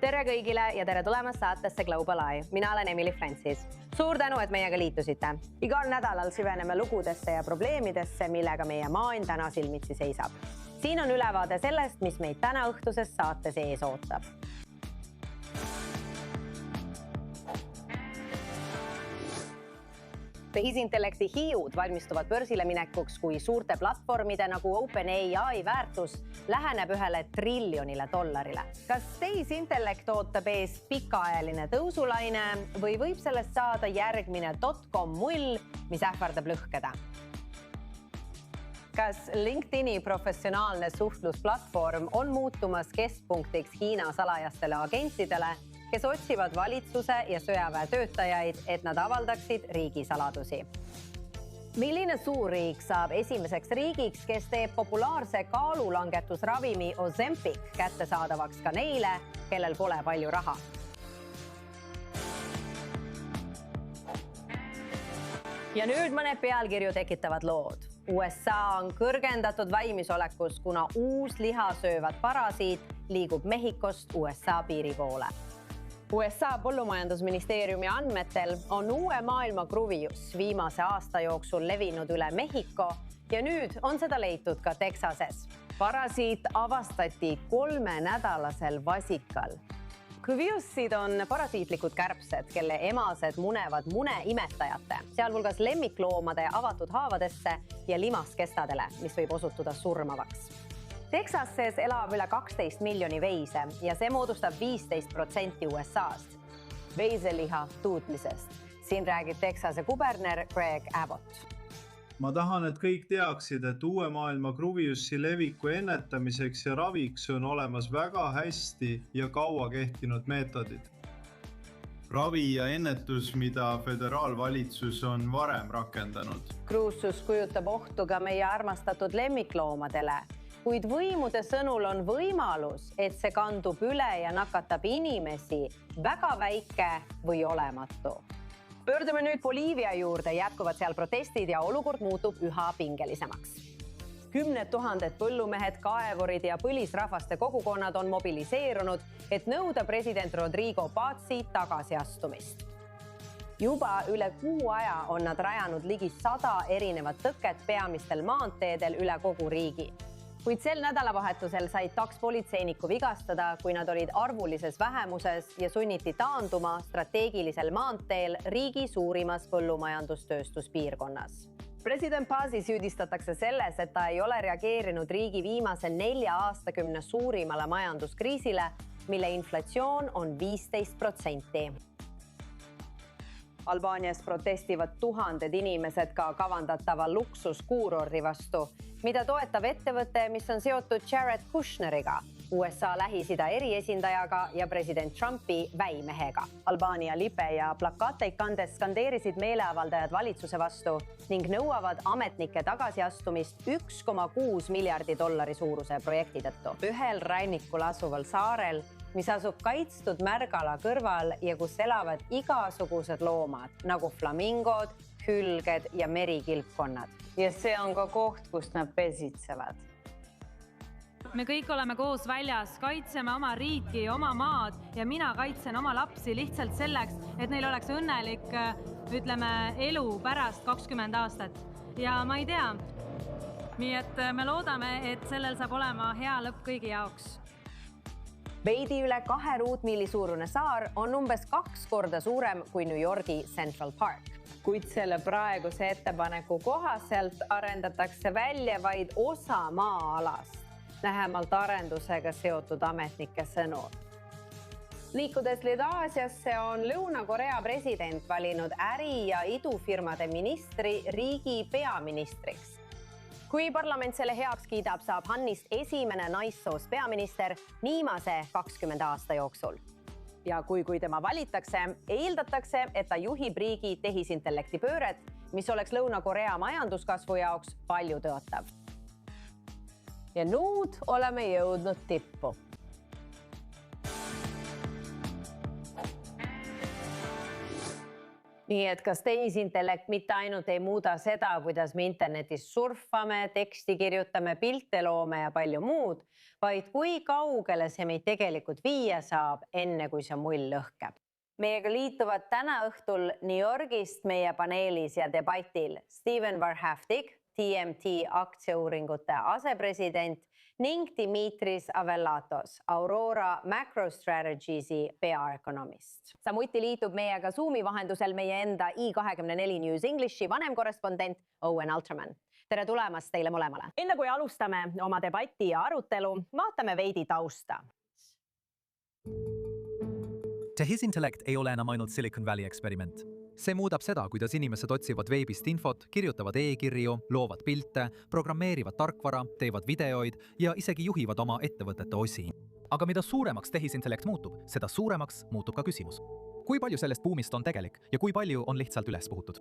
Tere kõigile ja tere tulemast saatesse Global Eye. Mina olen Emily Francis. Suur tänu, et meiega liitusite. Igal nädalal süveneme lugudesse ja probleemidesse, millega meie maailm täna silmitsi seisab. Siin on ülevaade sellest, mis meid täna õhtuses saates ees ootab. Tehisintellekti hiiud valmistuvad börsile minekuks, kui suurte platvormide nagu OpenAI väärtus läheneb $1 triljonile. Kas tehisintellekt ootab ees pikaajaline tõusulaine või võib sellest saada järgmine .com mull, mis ähvardab lõhkeda? Kas LinkedIni professionaalne suhtlusplatvorm on muutumas keskpunktiks Hiina salajastele agentidele, kes otsivad valitsuse ja sõjaväe töötajaid, et nad avaldaksid riigisaladusi? Milline suurriik saab esimeseks riigiks, kes teeb populaarse kaalulangetusravimi Ozempic kättesaadavaks ka neile, kellel pole palju raha? Ja nüüd mõned pealkirju tekitavad lood. USA on kõrgendatud valmisolekus, kuna uus liha söövad parasiit liigub Mehhikost USA piiri poole. USA põllumajandusministeeriumi andmetel on uue maailma kruvius viimase aasta jooksul levinud üle Mehhiko ja nüüd on seda leitud ka Texases. Parasiit avastati 3-nädalasel vasikal. Kruviussid on parasiitlikud kärbsed, kelle emased munevad muneimetajate, sealhulgas lemmikloomade avatud haavadesse ja limaskestadele, mis võib osutuda surmavaks. Texases elab üle 12 miljoni veise ja see moodustab 15% USA-st. Veiseliha tuutmisest. Siin räägib Texase kuberner Greg Abbott. Ma tahan, et kõik teaksid, et uue maailma kruviussi leviku ennetamiseks ja raviks on olemas väga hästi ja kaua kehtinud meetodid. Ravi ja ennetus, mida föderaalvalitsus on varem rakendanud. Kruusus kujutab ohtu ka meie armastatud lemmikloomadele, kuid võimude sõnul on võimalus, et see kandub üle ja nakatab inimesi väga väike või olematu. Pöördume nüüd Boliivia juurde, jätkuvad seal protestid ja olukord muutub üha pingelisemaks. 10 000 põllumehed, kaevurid ja põlisrahvaste kogukonnad on mobiliseerunud, et nõuda president Rodrigo Pazzi tagasiastumist. Juba üle kuu aja on nad rajanud ligi 100 erinevat tõket peamistel maanteedel üle kogu riigi. Kuid sel nädalavahetusel said 2 politseinikku vigastada, kui nad olid arvulises vähemuses ja sunniti taanduma strateegilisel maanteel riigi suurimas põllumajandustööstuspiirkonnas. President Pazzi süüdistatakse selles, et ta ei ole reageerinud riigi viimase 4 aastakümne suurimale majanduskriisile, mille inflatsioon on 15%. Albaanias protestivad tuhanded inimesed ka kavandatava luksuskuurordi vastu, mida toetab ettevõte, mis on seotud Jared Kushneriga, USA Lähis-Ida eriesindajaga ja president Trumpi väimehega. Albaania lipe ja plakateid kandes skandeerisid meeleavaldajad valitsuse vastu ning nõuavad ametnike tagasiastumist $1,6 miljardi suuruse projekti tõttu. Ühel rannikul asuval saarel, mis asub kaitstud märgala kõrval ja kus elavad igasugused loomad, nagu flamingod, hülged ja merikilpkonnad. Ja see on ka koht, kus nad pesitsevad. Me kõik oleme koos väljas, kaitseme oma riiki, oma maad ja mina kaitsen oma lapsi lihtsalt selleks, et neil oleks õnnelik, elu pärast 20 aastat. Ja ma ei tea, nii et me loodame, et sellel saab olema hea lõpp kõigi jaoks. Veidi üle 2 ruutmiili suurune saar on umbes 2 korda suurem kui New Yorgi Central Park. Kuid selle praeguse ettepaneku kohaselt arendatakse välja vaid osa maa-alast, lähemalt arendusega seotud ametnike sõnul. Liikudes Aasiasse on Lõuna-Korea president valinud äri- ja idufirmade ministri riigi peaministriks. Kui parlament selle heaks kiidab, saab Hannist esimene naissoost peaminister viimase 20 aasta jooksul. Ja kui tema valitakse, eeldatakse, et ta juhib riigi tehisintellekti pööret, mis oleks Lõuna-Korea majanduskasvu jaoks palju tõotav. Ja nüüd oleme jõudnud tippu. nii et kas tehisintellekt mitte ainult ei muuda seda, kuidas me internetis surfame, teksti kirjutame, pilte loome ja palju muud, vaid kui kaugele see meid tegelikult viia saab, enne kui see mull lõhkeb. Meiega liituvad täna õhtul New Yorgist meie paneelis ja debatil Steven Varhaftig, TMT aktsiauuringute asepresident ning Dimitris Avelatos, Aurora MacroStrategies'i peaökonomist. Samuti liitub meiega Zoomi vahendusel meie enda i24 News Englishi vanemkorrespondent Owen Alterman. Tere tulemast teile mõlemale. Enne kui alustame oma debatti ja arutelu, vaatame veidi tausta. Tehisintellekt ei ole enam ainult Silicon Valley eksperiment. See muudab seda, kuidas inimesed otsivad veebist infot, kirjutavad e-kirju, loovad pilte, programmeerivad tarkvara, teevad videoid ja isegi juhivad oma ettevõtete osi. Aga mida suuremaks tehisintellekt muutub, seda suuremaks muutub ka küsimus. Kui palju sellest buumist on tegelik ja kui palju on lihtsalt üles puhutud?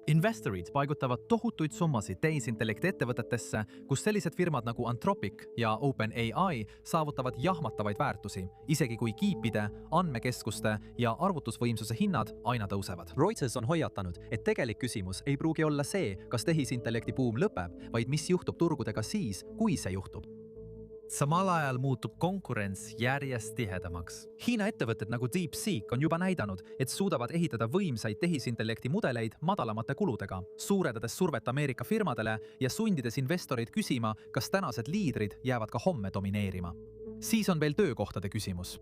Investorid paigutavad tohutuid summasid tehisintellekti ettevõtetesse, kus sellised firmad nagu Anthropic ja OpenAI saavutavad jahmatavaid väärtusi, isegi kui kiipide, andmekeskuste ja arvutusvõimsuse hinnad aina tõusevad. Reuters on hoiatanud, et tegelik küsimus ei pruugi olla see, kas tehisintellekti buum lõpeb, vaid mis juhtub turgudega siis, kui see juhtub. Samal ajal muutub konkurents järjest tihedamaks. Hiina ettevõtted nagu DeepSeek on juba näidanud, et suudavad ehitada võimsaid tehisintellekti mudeleid madalamate kuludega, suurendades survet Ameerika firmadele ja sundides investoreid küsima, kas tänased liidrid jäävad ka homme domineerima. Siis on veel töökohtade küsimus.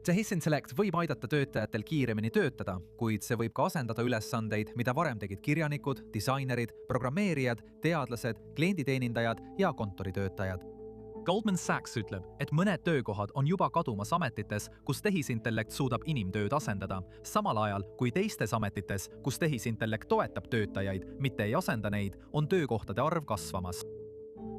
Tehisintellekt võib aidata töötajatel kiiremini töötada, kuid see võib ka asendada ülesandeid, mida varem tegid kirjanikud, disainerid, programmeerijad, teadlased, klienditeenindajad ja kontoritöötajad. Goldman Sachs ütleb, et mõned töökohad on juba kadumas ametites, kus tehisintellekt suudab inimtööd asendada, samal ajal kui teistes ametites, kus tehisintellekt toetab töötajaid, mitte ei asenda neid, on töökohtade arv kasvamas.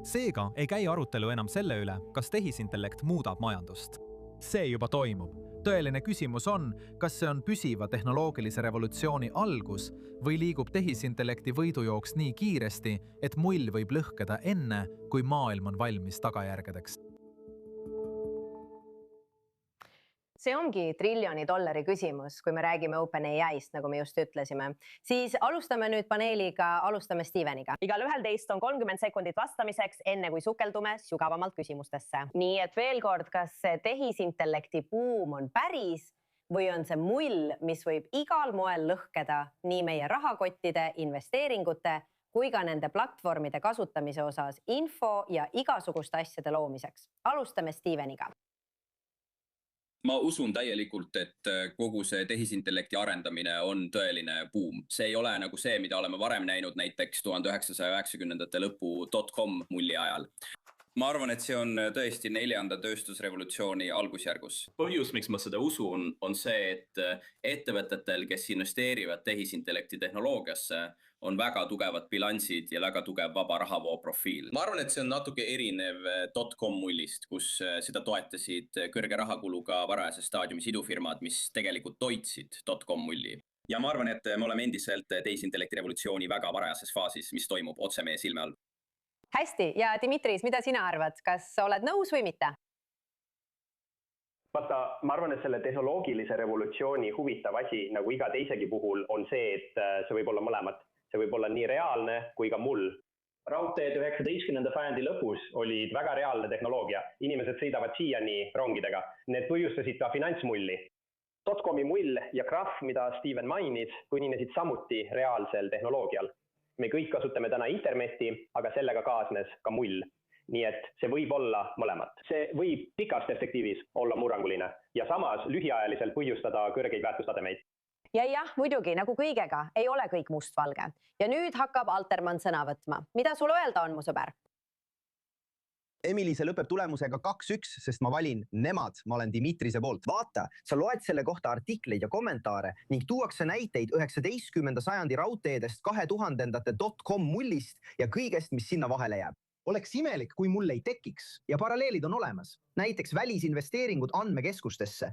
Seega ei käi arutelu enam selle üle, kas tehisintellekt muudab majandust. See juba toimub. Tõeline küsimus on, kas see on püsiva tehnoloogilise revolutsiooni algus või liigub tehisintellekti võidujooks nii kiiresti, et mull võib lõhkeda enne, kui maailm on valmis tagajärgedeks. See ongi $1 triljoni küsimus, kui me räägime OpenAI'st, nagu me just ütlesime. Siis alustame nüüd paneeliga, alustame Steveniga. Igal ühel teist on 30 sekundit vastamiseks, enne kui sukeldume sügavamalt küsimustesse. Nii et veel kord, kas see tehisintellekti buum on päris või on see mull, mis võib igal moel lõhkeda nii meie rahakottide, investeeringute kui ka nende platvormide kasutamise osas info ja igasuguste asjade loomiseks. Alustame Steveniga. Ma usun täielikult, et kogu see tehisintellekti arendamine on tõeline buum. See ei ole nagu see, mida oleme varem näinud näiteks 1990-ndate lõpu .com mulli ajal. Ma arvan, et see on tõesti 4. tööstusrevolutsiooni algusjärgus. Põhjus, miks ma seda usun, on see, et ettevõtetel, kes investeerivad tehisintellekti tehnoloogiasse, on väga tugevad bilansid ja väga tugev vaba rahavoo profiil. Ma arvan, et see on natuke erinev .com mullist, kus seda toetasid kõrge rahakuluga varajase staadiumi sidufirmad, mis tegelikult toitsid .com mulli. Ja ma arvan, et me oleme endiselt tehisintellekti revolutsiooni väga varajases faasis, mis toimub otse meie silme all. Hästi, ja Dimitris, mida sina arvad? Kas oled nõus või mitte? Vaata, ma arvan, et selle tehnoloogilise revolutsiooni huvitav asi, nagu iga teisegi puhul, on see, et see võib olla mõlemat. See võib olla nii reaalne kui ka mull. Raudteed 19. sajandi lõpus olid väga reaalne tehnoloogia. Inimesed sõidavad siiani rongidega. Need põhjustasid ka finantsmulli. .comi mull ja krahv, mida Steven mainis, põhinesid samuti reaalsel tehnoloogial. Me kõik kasutame täna internetti, aga sellega kaasnes ka mull. Nii et see võib olla mõlemat. See võib pikas perspektiivis olla murranguline ja samas lühiajaliselt põhjustada kõrgeid väärtustademeid. Ja, muidugi, nagu kõigega, ei ole kõik mustvalge. Ja nüüd hakkab Alterman sõna võtma. Mida sul öelda on, mu sõber? Emily, see lõpeb tulemusega 2-1, sest ma valin nemad, ma olen Dimitrise poolt. Vaata, sa loed selle kohta artikleid ja kommentaare ning tuuakse näiteid 19. sajandi raudteedest 2000-ndate .com mullist ja kõigest, mis sinna vahele jääb. Oleks imelik, kui mulle ei tekiks ja paralleelid on olemas. Näiteks välisinvesteeringud andmekeskustesse.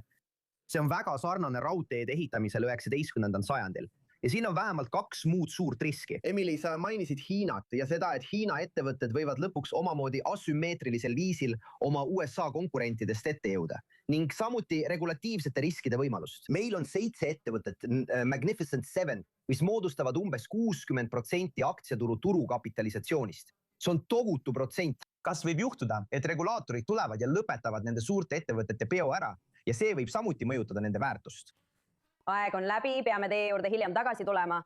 See on väga sarnane raudteede ehitamisel 19. sajandil. ja siin on vähemalt 2 muud suurt riski. Emily, sa mainisid Hiinat ja seda, et Hiina ettevõtted võivad lõpuks omamoodi asümmeetrilisel viisil oma USA konkurentidest ette jõuda ning samuti regulatiivsete riskide võimalust. Meil on 7 ettevõtet, Magnificent 7, mis moodustavad umbes 60% aktsiaturu turukapitalisatsioonist. See on tohutu protsent. Kas võib juhtuda, et regulaatorid tulevad ja lõpetavad nende suurte ettevõtete peo ära ja see võib samuti mõjutada nende väärtust? Aeg on läbi, peame teie juurde hiljem tagasi tulema.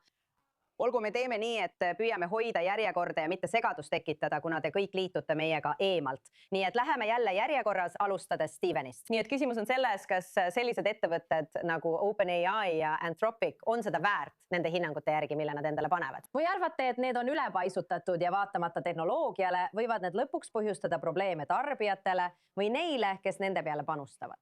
Olgu me teeme nii, et püüame hoida järjekorda ja mitte segadust tekitada, kuna te kõik liitute meiega eemalt. Nii et läheme jälle järjekorras, alustades Stevenist. Nii et küsimus on selles, kas sellised ettevõtted nagu OpenAI ja Anthropic on seda väärt nende hinnangute järgi, mille nad endale panevad? Või arvate, et need on ülepaisutatud ja vaatamata tehnoloogiale võivad need lõpuks põhjustada probleeme tarbijatele või neile, kes nende peale panustavad?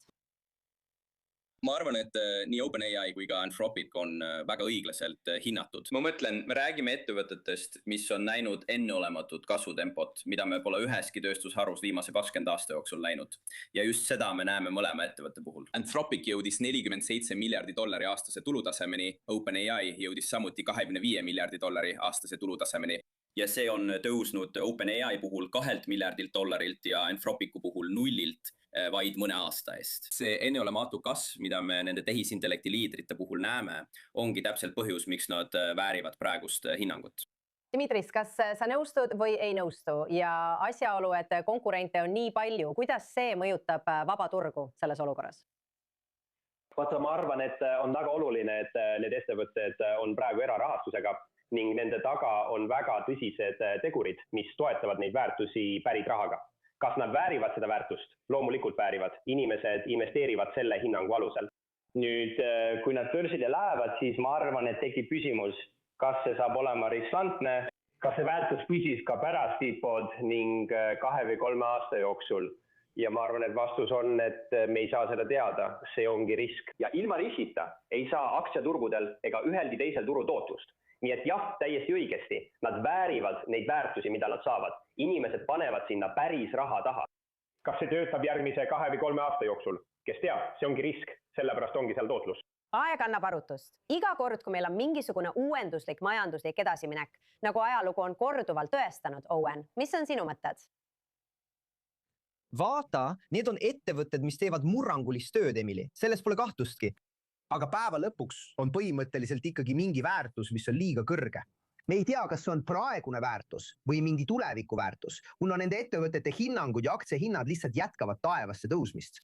Ma arvan, et nii OpenAI kui ka Anthropic on väga õiglaselt hinnatud. Ma mõtlen, me räägime ettevõtetest, mis on näinud enneolematut kasvutempot, mida me pole üheski tööstusharus viimase 20 aasta jooksul näinud. Ja just seda me näeme mõlema ettevõtte puhul. Anthropic jõudis $47 miljardi aastase tulutasemeni, OpenAI jõudis samuti $25 miljardi aastase tulutasemeni. Ja see on tõusnud OpenAI puhul $2 miljardilt ja Anthropicu puhul $0 vaid mõne aasta eest. See enneolematu kasv, mida me nende tehisintellekti liidrite puhul näeme, ongi täpselt põhjus, miks nad väärivad praegust hinnangut. Dimitris, kas sa nõustud või ei nõustu ja asjaolu, et konkurente on nii palju, kuidas see mõjutab vaba turgu selles olukorras? Vaata, ma arvan, et on väga oluline, et need ettevõtted on praegu erarahastusega ning nende taga on väga tõsised tegurid, mis toetavad neid väärtusi pärit rahaga. Kas nad väärivad seda väärtust? Loomulikult väärivad. Inimesed investeerivad selle hinnangu alusel. Nüüd, kui nad börsile lähevad, siis ma arvan, et tekib küsimus, kas see saab olema riskantne, kas see väärtus püsis ka pärast IPO-d ning 2 või 3 aasta jooksul. Ja ma arvan, et vastus on, et me ei saa seda teada. See ongi risk. Ja ilma riskita ei saa aktsiaturgudel ega ühelgi teisel turu tootlust. Nii et jah, täiesti õigesti. Nad väärivad neid väärtusi, mida nad saavad. Inimesed panevad sinna päris raha taha. Kas see töötab järgmise 2 või 3 aasta jooksul? Kes teab, see ongi risk, sellepärast ongi seal tootlus. Aeg annab arutust. Iga kord, kui meil on mingisugune uuenduslik majanduslik edasiminek, nagu ajalugu on korduvalt tõestanud, Owen, mis on sinu mõtted? Vaata, need on ettevõtted, mis teevad murrangulist tööd, Emily. Selles pole kahtustki. Aga päeva lõpuks on põhimõtteliselt ikkagi mingi väärtus, mis on liiga kõrge. Me ei tea, kas see on praegune väärtus või mingi tuleviku väärtus, kuna nende ettevõtete hinnangud ja aktsiahinnad lihtsalt jätkavad taevasse tõusmist.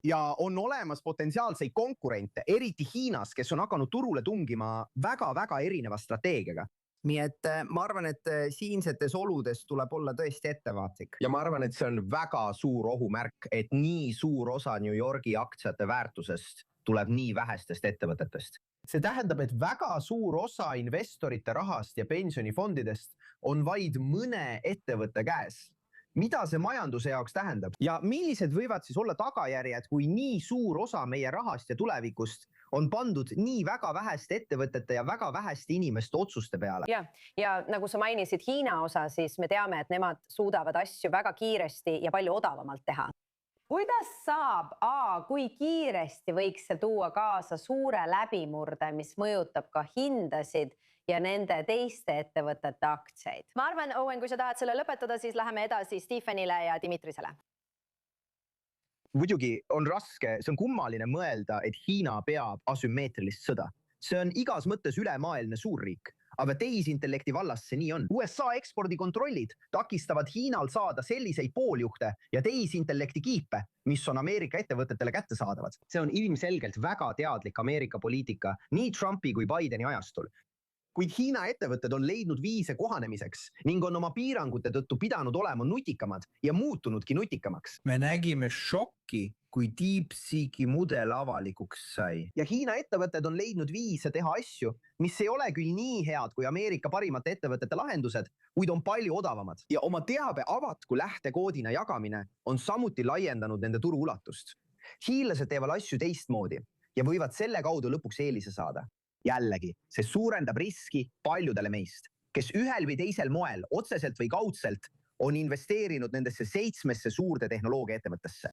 Ja on olemas potentsiaalseid konkurente, eriti Hiinas, kes on hakanud turule tungima väga-väga erineva strateegiaga. Nii et ma arvan, et siinsetes oludes tuleb olla tõesti ettevaatlik. Ja ma arvan, et see on väga suur ohumärk, et nii suur osa New Yorgi aktsiate väärtusest tuleb nii vähestest ettevõtetest. See tähendab, et väga suur osa investorite rahast ja pensionifondidest on vaid mõne ettevõtte käes. Mida see majanduse jaoks tähendab? Ja millised võivad siis olla tagajärjed, kui nii suur osa meie rahast ja tulevikust on pandud nii väga väheste ettevõtete ja väga väheste inimeste otsuste peale? Ja nagu sa mainisid Hiina osa, siis me teame, et nemad suudavad asju väga kiiresti ja palju odavamalt teha. Kuidas saab, kui kiiresti võiks see tuua kaasa suure läbimurde, mis mõjutab ka hindasid ja nende teiste ettevõtete aktsiaid? Ma arvan, Owen, kui sa tahad selle lõpetada, siis läheme edasi Stephenile ja Dimitrisele. Muidugi on raske, see on kummaline mõelda, et Hiina peab asümmeetrilist sõda. See on igas mõttes ülemaailmne suurriik. Aga tehisintellekti vallas see nii on. USA ekspordikontrollid takistavad Hiinal saada selliseid pooljuhte ja tehisintellekti kiipe, mis on Ameerika ettevõtetele kättesaadavad. See on ilmselgelt väga teadlik Ameerika poliitika nii Trumpi kui Bideni ajastul. Kuid Hiina ettevõtted on leidnud viise kohanemiseks ning on oma piirangute tõttu pidanud olema nutikamad ja muutunudki nutikamaks. Me nägime šokki, kui DeepSeeki mudel avalikuks sai. Ja Hiina ettevõtted on leidnud viise teha asju, mis ei ole küll nii head kui Ameerika parimate ettevõtete lahendused, kuid on palju odavamad. Ja oma teabe avatku lähtekoodina jagamine on samuti laiendanud nende turu ulatust. Hiinlased teevad asju teistmoodi ja võivad selle kaudu lõpuks eelise saada. Jällegi, see suurendab riski paljudele meist, kes ühel või teisel moel, otseselt või kaudselt, on investeerinud nendesse 7 suurde tehnoloogia ettevõttesse.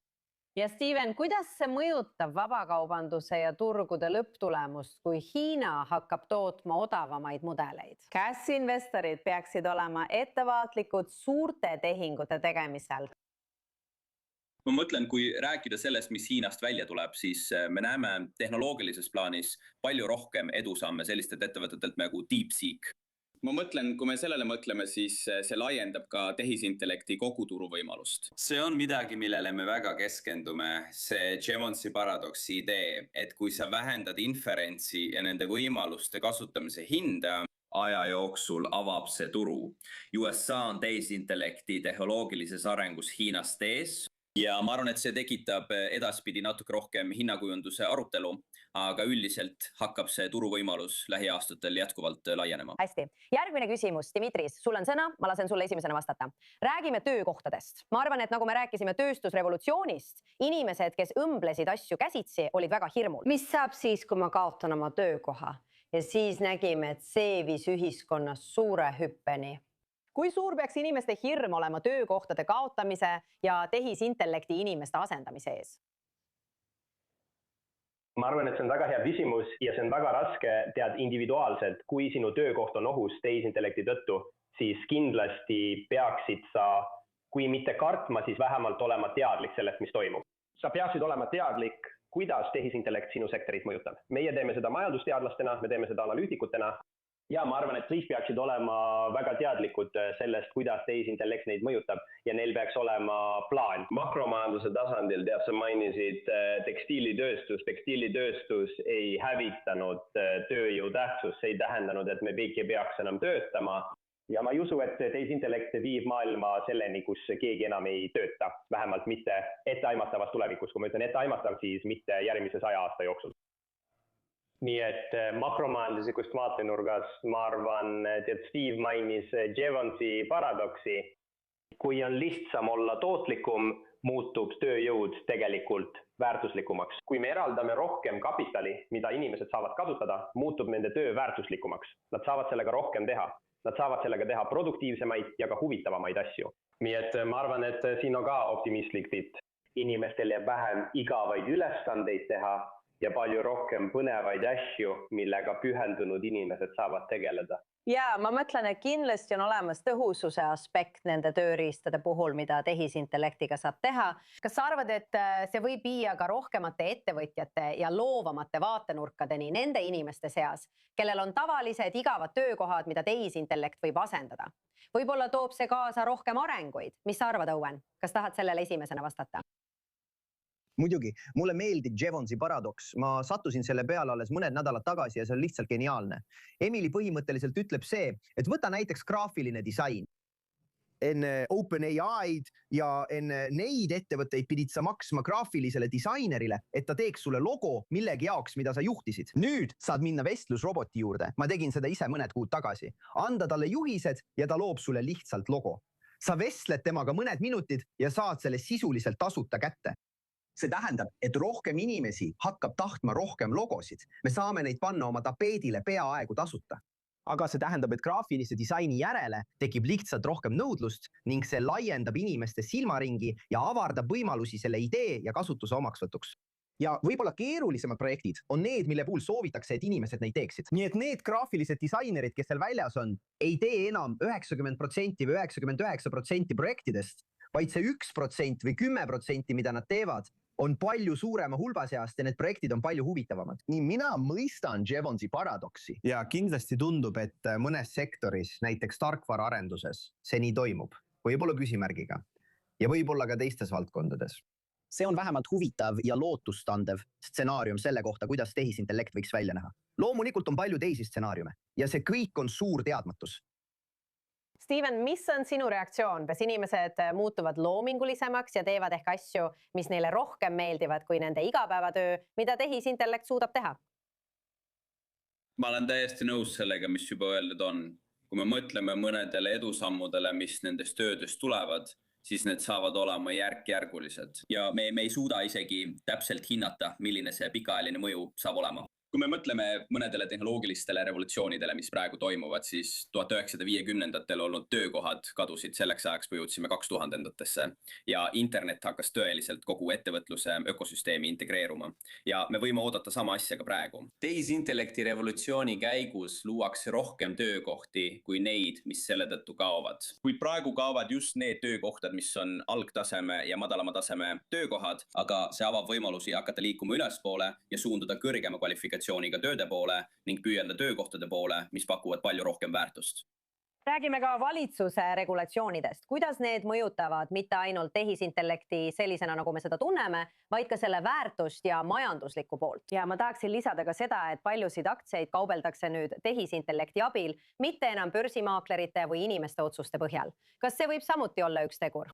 Ja Steven, kuidas see mõjutab vabakaubanduse ja turgude lõpptulemust, kui Hiina hakkab tootma odavamaid mudeleid? Kas investorid peaksid olema ettevaatlikud suurte tehingute tegemisel? Ma mõtlen, kui rääkida sellest, mis Hiinast välja tuleb, siis me näeme tehnoloogilises plaanis palju rohkem edusamme sellistelt ettevõtetelt nagu DeepSeek. Ma mõtlen, kui me sellele mõtleme, siis see laiendab ka tehisintellekti koguturu võimalust. See on midagi, millele me väga keskendume, see Jevonsi paradoksi idee, et kui sa vähendad inferentsi ja nende võimaluste kasutamise hinda, aja jooksul avab see turu. USA on tehisintellekti tehnoloogilises arengus Hiinast ees. Ja ma arvan, et see tekitab edaspidi natuke rohkem hinnakujunduse arutelu, aga üldiselt hakkab see turuvõimalus lähiaastatel jätkuvalt laienema. Hästi. Järgmine küsimus, Dimitris, sul on sõna, ma lasen sulle esimesena vastata. Räägime töökohtadest. Ma arvan, et nagu me rääkisime tööstusrevolutsioonist, inimesed, kes õmblesid asju käsitsi, olid väga hirmul. Mis saab siis, kui ma kaotan oma töökoha? Ja siis nägime, et see viis ühiskonnas suure hüppeni. Kui suur peaks inimeste hirm olema töökohtade kaotamise ja tehisintellekti inimeste asendamise ees? Ma arvan, et see on väga hea küsimus ja see on väga raske tead individuaalselt, kui sinu töökoht on ohus tehisintellekti tõttu, siis kindlasti peaksid sa, kui mitte kartma, siis vähemalt olema teadlik sellest, mis toimub. Sa peaksid olema teadlik, kuidas tehisintellekt sinu sektorit mõjutab. Meie teeme seda majandusteadlastena, me teeme seda analüütikutena. Ja ma arvan, et kõik peaksid olema väga teadlikud sellest, kuidas tehisintellekt neid mõjutab ja neil peaks olema plaan. Makromajanduse tasandil tead, sa mainisid tekstiilitööstus. Tekstiilitööstus ei hävitanud tööjõu tähtsust, see ei tähendanud, et me kõik ei peaks enam töötama. Ja ma ei usu, et tehisintellekt viib maailma selleni, kus keegi enam ei tööta, vähemalt mitte etteaimatavas tulevikus. Kui ma ütlen etteaimatav, siis mitte järgmise 100 aasta jooksul. Nii et makromajanduslikust vaatenurgast ma arvan, et Steve mainis Jevonsi paradoksi. Kui on lihtsam olla tootlikum, muutub tööjõud tegelikult väärtuslikumaks. Kui me eraldame rohkem kapitali, mida inimesed saavad kasutada, muutub nende töö väärtuslikumaks. Nad saavad sellega rohkem teha. Nad saavad sellega teha produktiivsemaid ja ka huvitavamaid asju. Nii et ma arvan, et siin on ka optimistlik fit. Inimestel jääb vähem igavaid ülesandeid teha ja palju rohkem põnevaid asju, millega pühendunud inimesed saavad tegeleda. Ja ma mõtlen, et kindlasti on olemas tõhususe aspekt nende tööriistade puhul, mida tehisintellektiga saab teha. Kas sa arvad, et see võib viia ka rohkemate ettevõtjate ja loovamate vaatenurkadeni nende inimeste seas, kellel on tavalised igavad töökohad, mida tehisintellekt võib asendada? Võib-olla toob see kaasa rohkem arenguid. Mis sa arvad, Owen? Kas tahad sellele esimesena vastata? Muidugi, mulle meeldib Jevonsi paradoks. Ma sattusin selle peale alles mõned nädalad tagasi ja see on lihtsalt geniaalne. Emily põhimõtteliselt ütleb see, et võta näiteks graafiline disain. Enne OpenAI'd ja enne neid ettevõtteid pidid sa maksma graafilisele disainerile, et ta teeks sulle logo millegi jaoks, mida sa juhtisid. Nüüd saad minna vestlusroboti juurde. Ma tegin seda ise mõned kuud tagasi. Anda talle juhised ja ta loob sulle lihtsalt logo. Sa vestled temaga mõned minutid ja saad selle sisuliselt tasuta kätte. See tähendab, et rohkem inimesi hakkab tahtma rohkem logosid. Me saame neid panna oma tapeedile peaaegu tasuta. Aga see tähendab, et graafilise disaini järele tekib lihtsalt rohkem nõudlust ning see laiendab inimeste silmaringi ja avardab võimalusi selle idee ja kasutuse omaksvõtuks. Ja võib-olla keerulisemad projektid on need, mille puhul soovitakse, et inimesed neid teeksid. Nii et need graafilised disainerid, kes seal väljas on, ei tee enam 90% või 99% projektidest, vaid see 1% või 10%, mida nad teevad, on palju suurema hulba seast ja need projektid on palju huvitavamad. Nii mina mõistan Jevonsi paradoksi ja kindlasti tundub, et mõnes sektoris, näiteks tarkvaraarenduses, see nii toimub. Võib-olla küsimärgiga ja võib-olla ka teistes valdkondades. See on vähemalt huvitav ja lootustandev stsenaarium selle kohta, kuidas tehisintellekt võiks välja näha. Loomulikult on palju teisi stsenaariume ja see kõik on suur teadmatus. Steven, mis on sinu reaktsioon? Kas inimesed muutuvad loomingulisemaks ja teevad ehk asju, mis neile rohkem meeldivad kui nende igapäevatöö, mida tehisintellekt suudab teha? Ma olen täiesti nõus sellega, mis juba öeldud on. Kui me mõtleme mõnedele edusammudele, mis nendest töödest tulevad, siis need saavad olema järk-järgulised. Ja me ei suuda isegi täpselt hinnata, milline see pikaajaline mõju saab olema. Kui me mõtleme mõnedele tehnoloogilistele revolutsioonidele, mis praegu toimuvad, siis 1950-ndatel olnud töökohad kadusid selleks ajaks, kui jõudsime 2000-ndatesse ja internet hakkas tõeliselt kogu ettevõtluse ökosüsteemi integreeruma. Ja me võime oodata sama asja ka praegu. Tehisintellekti revolutsiooni käigus luuakse rohkem töökohti kui neid, mis selle tõttu kaovad. Kui praegu kaovad just need töökohtad, mis on algtaseme ja madalama taseme töökohad, aga see avab võimalusi hakata liikuma ülespoole ja suunduda kõrgema kvalifikatsiooniga tööde poole ning püüelda töökohtade poole, mis pakuvad palju rohkem väärtust. Räägime ka valitsuse regulatsioonidest. Kuidas need mõjutavad mitte ainult tehisintellekti sellisena, nagu me seda tunneme, vaid ka selle väärtust ja majanduslikku poolt. Ja ma tahaksin lisada ka seda, et paljusid aktsiaid kaubeldakse nüüd tehisintellekti abil, mitte enam börsimaaklerite või inimeste otsuste põhjal. Kas see võib samuti olla üks tegur?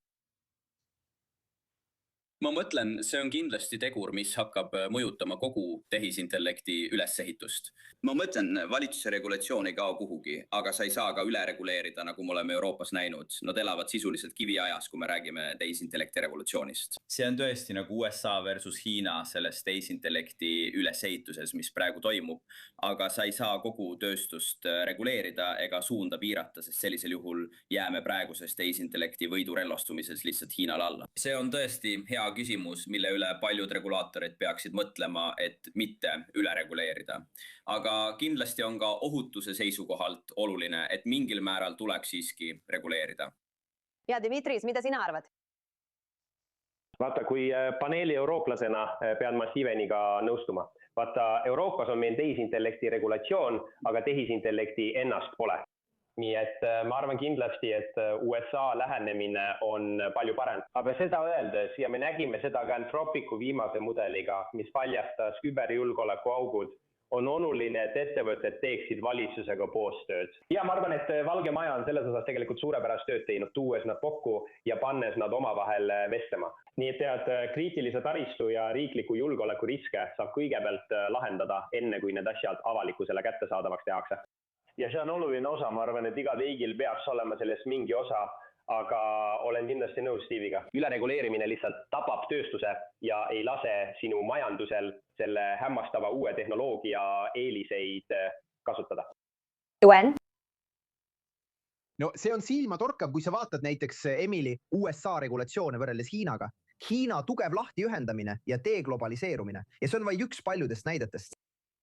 Ma mõtlen, see on kindlasti tegur, mis hakkab mõjutama kogu tehisintellekti ülesehitust. Ma mõtlen, valitsuse regulatsioon ei kao kuhugi, aga sa ei saa ka üle reguleerida, nagu me oleme Euroopas näinud. Nad elavad sisuliselt kiviajas, kui me räägime tehisintellekti revolutsioonist. See on tõesti nagu USA versus Hiina selles tehisintellekti ülesehituses, mis praegu toimub. Aga sa ei saa kogu tööstust reguleerida ega suunda piirata, sest sellisel juhul jääme praeguses tehisintellekti võidurelvastumises lihtsalt Hiinale alla. See on tõesti hea küsimus, mille üle paljud regulaatorid peaksid mõtlema, et mitte üle reguleerida. Aga kindlasti on ka ohutuse seisukohalt oluline, et mingil määral tuleks siiski reguleerida. Ja Dimitris, mida sina arvad? Vaata, kui paneeli eurooplasena pean ma Steveniga nõustuma. Vaata, Euroopas on meil tehisintellekti regulatsioon, aga tehisintellekti ennast pole. Nii et ma arvan kindlasti, et USA lähenemine on palju parem. Aga seda öeldes, ja me nägime seda ka Anthropicu viimase mudeliga, mis paljastas küberjulgeoleku augud, on oluline, et ettevõtted teeksid valitsusega koostööd. Ja ma arvan, et Valge Maja on selles osas tegelikult suurepärast tööd teinud, tuues nad kokku ja pannes nad omavahel vestlema. Nii et tead, kriitilise taristu ja riikliku julgeoleku riske saab kõigepealt lahendada enne, kui need asjad avalikkusele kättesaadavaks tehakse. Ja see on oluline osa, ma arvan, et iga riigil peaks olema sellest mingi osa, aga olen kindlasti nõus Steve'iga. Ülereguleerimine lihtsalt tapab tööstuse ja ei lase sinu majandusel selle hämmastava uue tehnoloogia eeliseid kasutada. Juan? No see on silmatorkav, kui sa vaatad näiteks Emily USA regulatsioone võrreldes Hiinaga. Hiina tugev lahtiühendamine ja deglobaliseerumine. Ja see on vaid üks paljudest näidetest.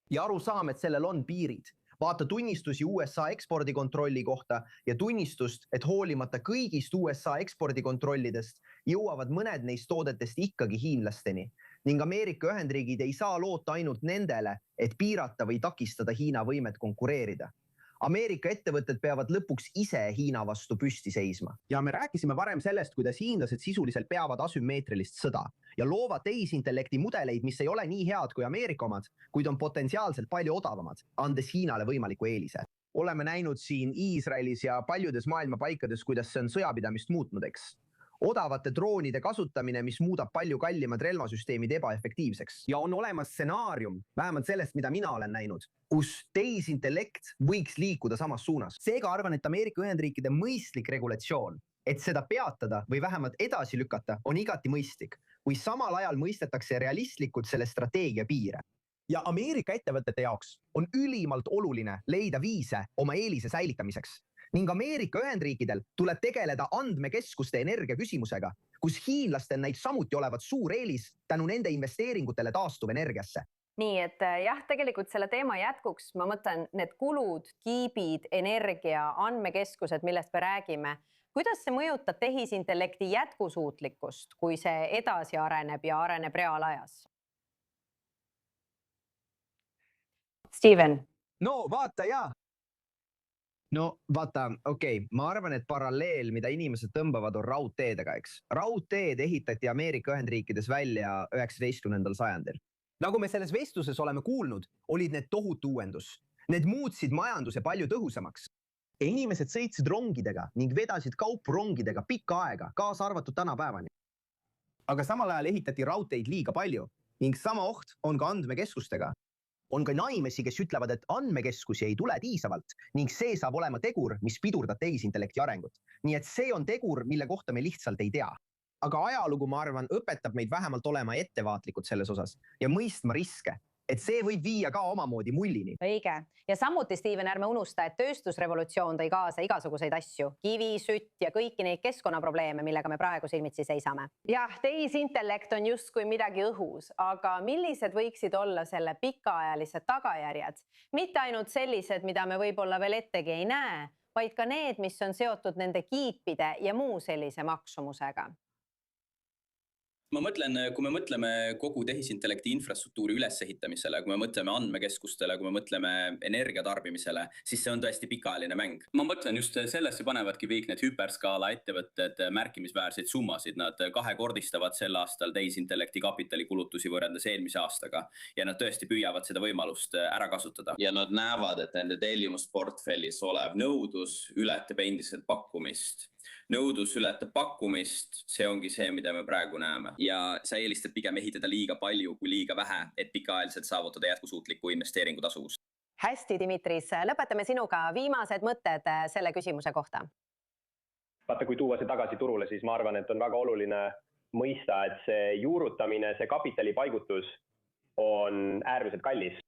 Ja aru saame, et sellel on piirid. Vaata tunnistusi USA ekspordikontrolli kohta ja tunnistust, et hoolimata kõigist USA ekspordikontrollidest jõuavad mõned neist toodetest ikkagi hiinlasteni. Ning Ameerika Ühendriigid ei saa loota ainult nendele, et piirata või takistada Hiina võimet konkureerida. Ameerika ettevõtted peavad lõpuks ise Hiina vastu püsti seisma. Ja me rääkisime varem sellest, kuidas hiinlased sisuliselt peavad asümmeetrilist sõda ja loovad tehisintellekti mudeleid, mis ei ole nii head kui Ameerika omad, kuid on potentsiaalselt palju odavamad, andes Hiinale võimaliku eelise. Oleme näinud siin Iisraelis ja paljudes maailma paikades, kuidas see on sõjapidamist muutnud, eks. Odavate droonide kasutamine, mis muudab palju kallimad relvasüsteemid ebaefektiivseks. Ja on olemas stsenaarium, vähemalt sellest, mida mina olen näinud, kus tehisintellekt võiks liikuda samas suunas. Seega arvan, et Ameerika Ühendriikide mõistlik regulatsioon, et seda peatada või vähemalt edasi lükata, on igati mõistlik, kui samal ajal mõistetakse realistlikult selle strateegia piire. Ja Ameerika ettevõtete jaoks on ülimalt oluline leida viise oma eelise säilitamiseks. Ning Ameerika Ühendriikidel tuleb tegeleda andmekeskuste energia küsimusega, kus hiinlastel näib samuti olevat suur eelis tänu nende investeeringutele taastuvenergiasse. Nii, et jah, tegelikult selle teema jätkuks, ma mõtlen, need kulud, kiibid, energia, andmekeskused, millest me räägime, kuidas see mõjutab tehisintellekti jätkusuutlikkust, kui see edasi areneb ja areneb reaalajas? Steven? No vaata jaa. No vaata, okei, ma arvan, et paralleel, mida inimesed tõmbavad, on raudteedega, eks. Raudteed ehitati Ameerika Ühendriikides välja 19. sajandil. Nagu me selles vestluses oleme kuulnud, olid need tohutu uuendus. Need muutsid majanduse palju tõhusamaks. Inimesed sõitsid rongidega ning vedasid kaupu rongidega pikka aega, kaasa arvatud tänapäevani. Aga samal ajal ehitati raudteid liiga palju ning sama oht on ka andmekeskustega. On ka naimesi, kes ütlevad, et andmekeskusi ei tule piisavalt ning see saab olema tegur, mis pidurdab tehisintellekti arengut. Nii et see on tegur, mille kohta me lihtsalt ei tea. Aga ajalugu, ma arvan, õpetab meid vähemalt olema ettevaatlikud selles osas ja mõistma riske. et see võib viia ka omamoodi mullini. Õige. Ja samuti, Steven, ärme unusta, et tööstusrevolutsioon tõi kaasa igasuguseid asju, kivi, sütt ja kõiki neid keskkonnaprobleeme, millega me praegu silmitsi seisame. Jah, tehisintellekt on justkui midagi õhus, aga millised võiksid olla selle pikaajalised tagajärjed? Mitte ainult sellised, mida me võib-olla veel ettegi ei näe, vaid ka need, mis on seotud nende kiipide ja muu sellise maksumusega. Ma mõtlen, kui me mõtleme kogu tehisintellekti infrastruktuuri ülesehitamisele, kui me mõtleme andmekeskustele, kui me mõtleme energiatarbimisele, siis see on tõesti pikaajaline mäng. Ma mõtlen just sellesse panevadki kõik need hüperskaala ettevõtted märkimisväärseid summasid. Nad kahekordistavad sel aastal tehisintellekti kapitalikulutusi võrreldes eelmise aastaga ja nad tõesti püüavad seda võimalust ära kasutada. Ja nad näevad, et nende tellimusportfellis olev nõudlus ületab endiselt pakkumist. Nõudlus ületab pakkumist, see ongi see, mida me praegu näeme. Ja sa eelistad pigem ehitada liiga palju kui liiga vähe, et pikaajaliselt saavutada jätkusuutliku investeeringu tasuvust. Hästi, Dimitris, lõpetame sinuga viimased mõtted selle küsimuse kohta. Vaata, kui tuua see tagasi turule, siis ma arvan, et on väga oluline mõista, et see juurutamine, see kapitalipaigutus on äärmiselt kallis.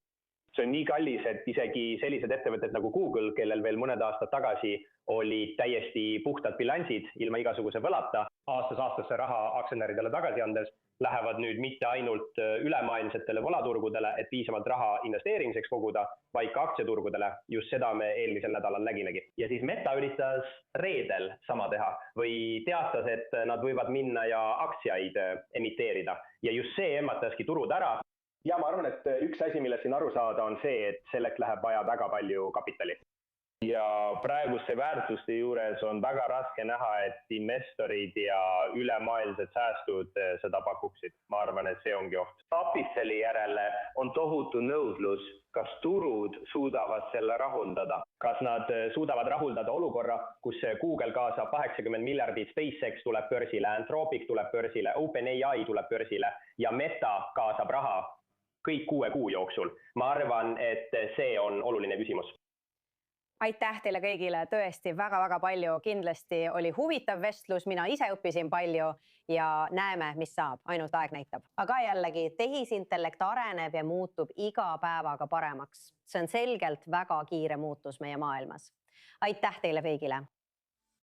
See on nii kallis, et isegi sellised ettevõtted nagu Google, kellel veel mõned aastad tagasi olid täiesti puhtad bilansid ilma igasuguse võlata, aastasse raha aktsionäridele tagasi andes, lähevad nüüd mitte ainult ülemaailmsetele võlaturgudele, et piisavalt raha investeerimiseks koguda, vaid ka aktsiaturgudele. Just seda me eelmisel nädalal nägimegi. Ja siis Meta üritas reedel sama teha või teatas, et nad võivad minna ja aktsiaid emiteerida. Ja just see emmataski turud ära. Ja ma arvan, et üks asi, millest siin aru saada, on see, et selleks läheb vaja väga palju kapitali. Ja praeguste väärtuste juures on väga raske näha, et investorid ja ülemaailmsed säästud seda pakuksid. Ma arvan, et see ongi oht. Kapitali järele on tohutu nõudlus. Kas turud suudavad selle rahuldada? Kas nad suudavad rahuldada olukorra, kus Google kaasab 80 miljardit, SpaceX tuleb börsile, Anthropic tuleb börsile, OpenAI tuleb börsile ja Meta kaasab raha kõik 6 kuu jooksul. Ma arvan, et see on oluline küsimus. Aitäh teile kõigile, tõesti väga-väga palju. Kindlasti oli huvitav vestlus, mina ise õppisin palju ja näeme, mis saab, ainult aeg näitab. Aga jällegi, tehisintellekt areneb ja muutub iga päevaga paremaks. See on selgelt väga kiire muutus meie maailmas. Aitäh teile kõigile!